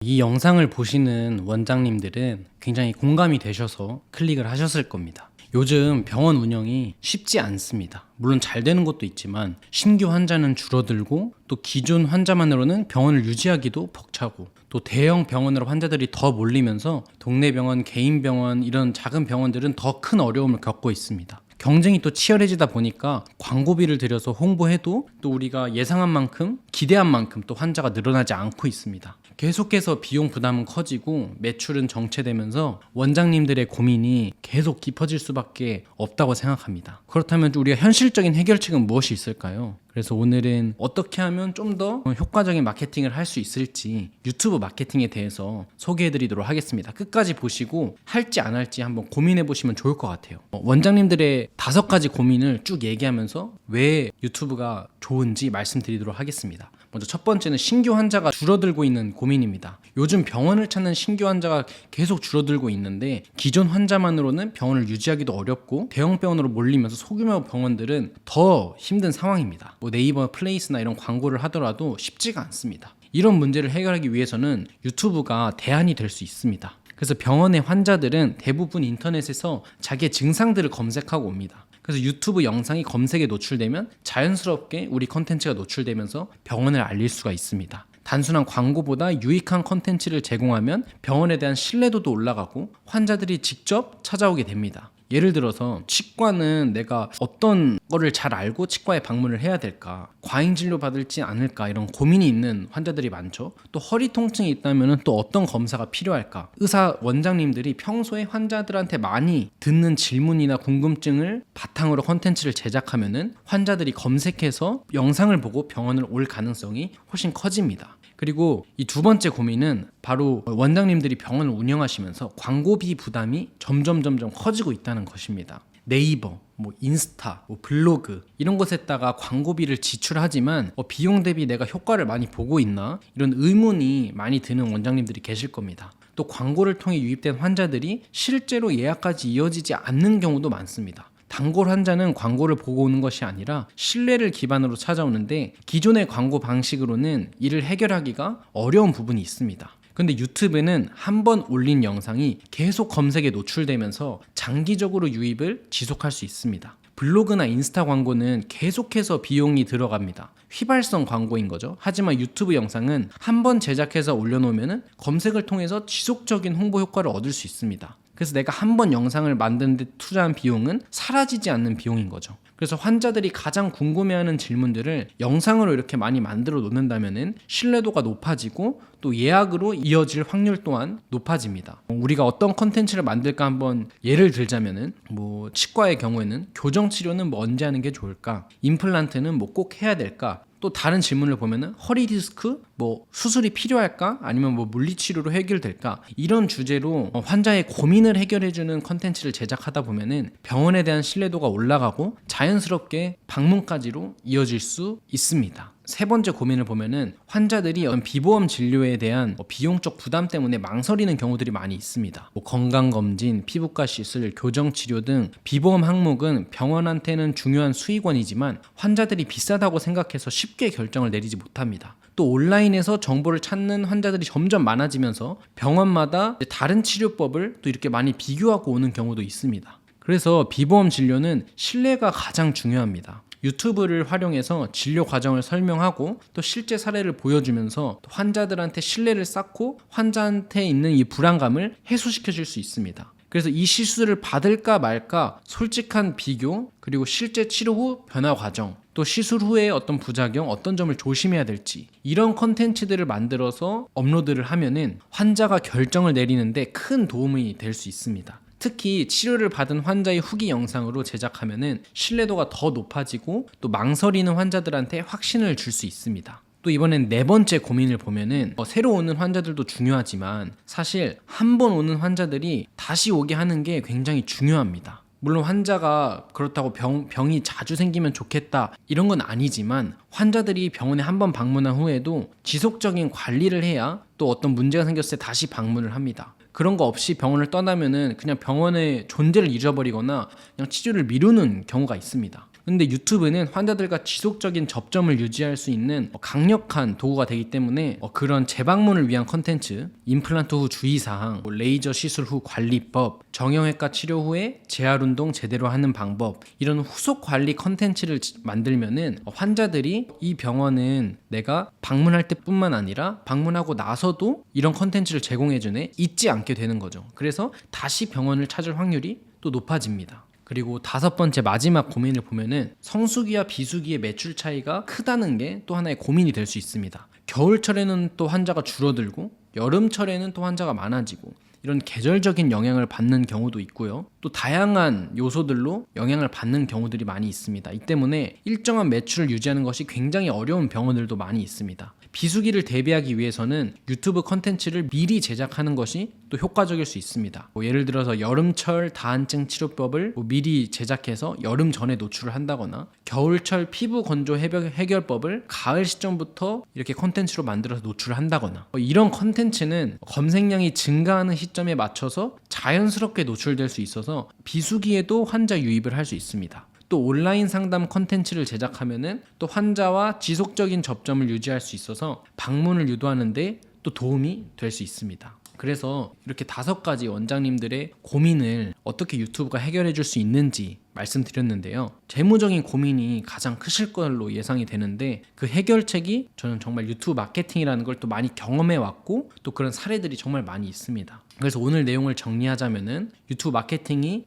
이 영상을 보시는 원장님들은 굉장히 공감이 되셔서 클릭을 하셨을 겁니다. 요즘 병원 운영이 쉽지 않습니다. 물론 잘 되는 것도 있지만 신규 환자는 줄어들고 또 기존 환자만으로는 병원을 유지하기도 벅차고 또 대형 병원으로 환자들이 더 몰리면서 동네 병원, 개인 병원 이런 작은 병원들은 더 큰 어려움을 겪고 있습니다. 경쟁이 또 치열해지다 보니까 광고비를 들여서 홍보해도 또 우리가 예상한 만큼 기대한 만큼 또 환자가 늘어나지 않고 있습니다. 계속해서 비용 부담은 커지고 매출은 정체되면서 원장님들의 고민이 계속 깊어질 수밖에 없다고 생각합니다. 그렇다면 우리가 현실적인 해결책은 무엇이 있을까요? 그래서 오늘은 어떻게 하면 좀 더 효과적인 마케팅을 할 수 있을지 유튜브 마케팅에 대해서 소개해드리도록 하겠습니다. 끝까지 보시고 할지 안 할지 한번 고민해보시면 좋을 것 같아요. 원장님들의 5가지 고민을 쭉 얘기하면서 왜 유튜브가 좋은지 말씀드리도록 하겠습니다. 먼저 첫 번째는 신규 환자가 줄어들고 있는 고민입니다. 요즘 병원을 찾는 신규 환자가 계속 줄어들고 있는데 기존 환자만으로는 병원을 유지하기도 어렵고 대형 병원으로 몰리면서 소규모 병원들은 더 힘든 상황입니다. 네이버 플레이스나 이런 광고를 하더라도 쉽지가 않습니다. 이런 문제를 해결하기 위해서는 유튜브가 대안이 될 수 있습니다. 그래서 병원의 환자들은 대부분 인터넷에서 자기의 증상들을 검색하고 옵니다. 그래서 유튜브 영상이 검색에 노출되면 자연스럽게 우리 컨텐츠가 노출되면서 병원을 알릴 수가 있습니다. 단순한 광고보다 유익한 컨텐츠를 제공하면 병원에 대한 신뢰도도 올라가고 환자들이 직접 찾아오게 됩니다. 예를 들어서 치과는 내가 어떤 거를 잘 알고 치과에 방문을 해야 될까, 과잉 진료 받을지 않을까 이런 고민이 있는 환자들이 많죠. 또 허리 통증이 있다면 또 어떤 검사가 필요할까, 의사 원장님들이 평소에 환자들한테 많이 듣는 질문이나 궁금증을 바탕으로 컨텐츠를 제작하면은 환자들이 검색해서 영상을 보고 병원을 올 가능성이 훨씬 커집니다. 그리고 이 두 번째 고민은 바로 원장님들이 병원을 운영하시면서 광고비 부담이 점점 커지고 있다는 것입니다. 네이버, 인스타, 블로그 이런 곳에다가 광고비를 지출하지만 비용 대비 내가 효과를 많이 보고 있나? 이런 의문이 많이 드는 원장님들이 계실 겁니다. 또 광고를 통해 유입된 환자들이 실제로 예약까지 이어지지 않는 경우도 많습니다. 단골 환자는 광고를 보고 오는 것이 아니라 신뢰를 기반으로 찾아오는데 기존의 광고 방식으로는 이를 해결하기가 어려운 부분이 있습니다. 근데 유튜브는 한번 올린 영상이 계속 검색에 노출되면서 장기적으로 유입을 지속할 수 있습니다. 블로그나 인스타 광고는 계속해서 비용이 들어갑니다. 휘발성 광고인 거죠. 하지만 유튜브 영상은 한번 제작해서 올려놓으면 검색을 통해서 지속적인 홍보 효과를 얻을 수 있습니다. 그래서 내가 한번 영상을 만드는 데 투자한 비용은 사라지지 않는 비용인 거죠. 그래서 환자들이 가장 궁금해하는 질문들을 영상으로 이렇게 많이 만들어 놓는다면 신뢰도가 높아지고 또 예약으로 이어질 확률 또한 높아집니다. 우리가 어떤 컨텐츠를 만들까 한번 예를 들자면은 치과의 경우에는 교정 치료는 언제 하는 게 좋을까? 임플란트는 꼭 해야 될까? 또 다른 질문을 보면은 허리 디스크 수술이 필요할까? 아니면 물리치료로 해결될까? 이런 주제로 환자의 고민을 해결해주는 컨텐츠를 제작하다 보면은 병원에 대한 신뢰도가 올라가고 자연스럽게 방문까지로 이어질 수 있습니다. 세 번째 고민을 보면은 환자들이 비보험 진료에 대한 비용적 부담 때문에 망설이는 경우들이 많이 있습니다. 건강검진, 피부과 시술, 교정치료 등 비보험 항목은 병원한테는 중요한 수익원이지만 환자들이 비싸다고 생각해서 쉽게 결정을 내리지 못합니다. 또 온라인에서 정보를 찾는 환자들이 점점 많아지면서 병원마다 다른 치료법을 또 이렇게 많이 비교하고 오는 경우도 있습니다. 그래서 비보험 진료는 신뢰가 가장 중요합니다. 유튜브를 활용해서 진료 과정을 설명하고 또 실제 사례를 보여주면서 환자들한테 신뢰를 쌓고 환자한테 있는 이 불안감을 해소시켜 줄 수 있습니다. 그래서 이 시술을 받을까 말까 솔직한 비교, 그리고 실제 치료 후 변화 과정, 또 시술 후에 어떤 부작용, 어떤 점을 조심해야 될지 이런 컨텐츠들을 만들어서 업로드를 하면은 환자가 결정을 내리는데 큰 도움이 될 수 있습니다. 특히 치료를 받은 환자의 후기 영상으로 제작하면은 신뢰도가 더 높아지고 또 망설이는 환자들한테 확신을 줄 수 있습니다. 또 이번엔 네 번째 고민을 보면은 새로 오는 환자들도 중요하지만 사실 한 번 오는 환자들이 다시 오게 하는 게 굉장히 중요합니다. 물론 환자가 그렇다고 병이 자주 생기면 좋겠다 이런 건 아니지만 환자들이 병원에 한 번 방문한 후에도 지속적인 관리를 해야 또 어떤 문제가 생겼을 때 다시 방문을 합니다. 그런 거 없이 병원을 떠나면은 그냥 병원의 존재를 잊어버리거나 그냥 치료를 미루는 경우가 있습니다. 근데 유튜브는 환자들과 지속적인 접점을 유지할 수 있는 강력한 도구가 되기 때문에 그런 재방문을 위한 컨텐츠, 임플란트 후 주의사항, 레이저 시술 후 관리법, 정형외과 치료 후에 재활운동 제대로 하는 방법, 이런 후속 관리 컨텐츠를 만들면은 환자들이 이 병원은 내가 방문할 때뿐만 아니라 방문하고 나서도 이런 컨텐츠를 제공해주네, 잊지 않게 되는 거죠. 그래서 다시 병원을 찾을 확률이 또 높아집니다. 그리고 5번째 마지막 고민을 보면은 성수기와 비수기의 매출 차이가 크다는 게 또 하나의 고민이 될 수 있습니다. 겨울철에는 또 환자가 줄어들고 여름철에는 또 환자가 많아지고 이런 계절적인 영향을 받는 경우도 있고요. 또 다양한 요소들로 영향을 받는 경우들이 많이 있습니다. 이 때문에 일정한 매출을 유지하는 것이 굉장히 어려운 병원들도 많이 있습니다. 비수기를 대비하기 위해서는 유튜브 컨텐츠를 미리 제작하는 것이 또 효과적일 수 있습니다. 예를 들어서 여름철 다한증 치료법을 미리 제작해서 여름 전에 노출을 한다거나, 겨울철 피부 건조 해결법을 가을 시점부터 이렇게 컨텐츠로 만들어서 노출을 한다거나, 이런 컨텐츠는 검색량이 증가하는 시점에 맞춰서 자연스럽게 노출될 수 있어서 비수기에도 환자 유입을 할 수 있습니다. 또 온라인 상담 컨텐츠를 제작하면은 또 환자와 지속적인 접점을 유지할 수 있어서 방문을 유도하는 데 또 도움이 될 수 있습니다. 그래서 이렇게 5가지 원장님들의 고민을 어떻게 유튜브가 해결해 줄 수 있는지 말씀드렸는데요. 재무적인 고민이 가장 크실 걸로 예상이 되는데, 그 해결책이 저는 정말 유튜브 마케팅이라는 걸 또 많이 경험해 왔고 또 그런 사례들이 정말 많이 있습니다. 그래서 오늘 내용을 정리하자면은 유튜브 마케팅이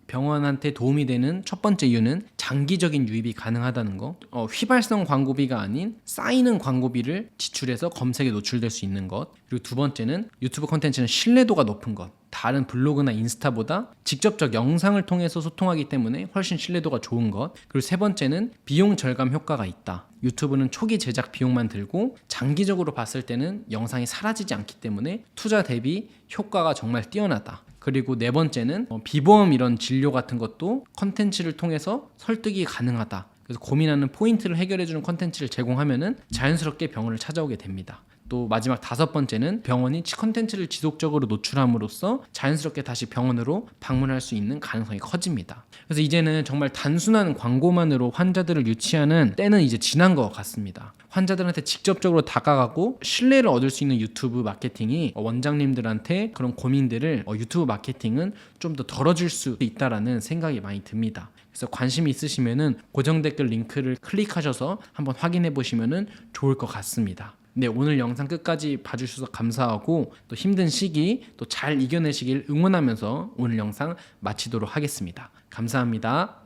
병원한테 도움이 되는 첫 번째 이유는 장기적인 유입이 가능하다는 거, 휘발성 광고비가 아닌 쌓이는 광고비를 지출해서 검색에 노출될 수 있는 것, 그리고 두 번째는 유튜브 콘텐츠는 신뢰도가 높은 것, 다른 블로그나 인스타보다 직접적 영상을 통해서 소통하기 때문에 훨씬 신뢰도가 좋은 것, 그리고 세 번째는 비용 절감 효과가 있다. 유튜브는 초기 제작 비용만 들고 장기적으로 봤을 때는 영상이 사라지지 않기 때문에 투자 대비 효과가 정말 뛰어나다. 그리고 네 번째는 비보험 이런 진료 같은 것도 컨텐츠를 통해서 설득이 가능하다. 그래서 고민하는 포인트를 해결해주는 컨텐츠를 제공하면은 자연스럽게 병원을 찾아오게 됩니다. 또 마지막 5번째는 병원이 컨텐츠를 지속적으로 노출함으로써 자연스럽게 다시 병원으로 방문할 수 있는 가능성이 커집니다. 그래서 이제는 정말 단순한 광고만으로 환자들을 유치하는 때는 이제 지난 것 같습니다. 환자들한테 직접적으로 다가가고 신뢰를 얻을 수 있는 유튜브 마케팅이 원장님들한테 그런 고민들을 유튜브 마케팅은 좀 더 덜어줄 수 있다라는 생각이 많이 듭니다. 그래서 관심이 있으시면은 고정 댓글 링크를 클릭하셔서 한번 확인해 보시면은 좋을 것 같습니다. 네, 오늘 영상 끝까지 봐주셔서 감사하고 또 힘든 시기 또 잘 이겨내시길 응원하면서 오늘 영상 마치도록 하겠습니다. 감사합니다.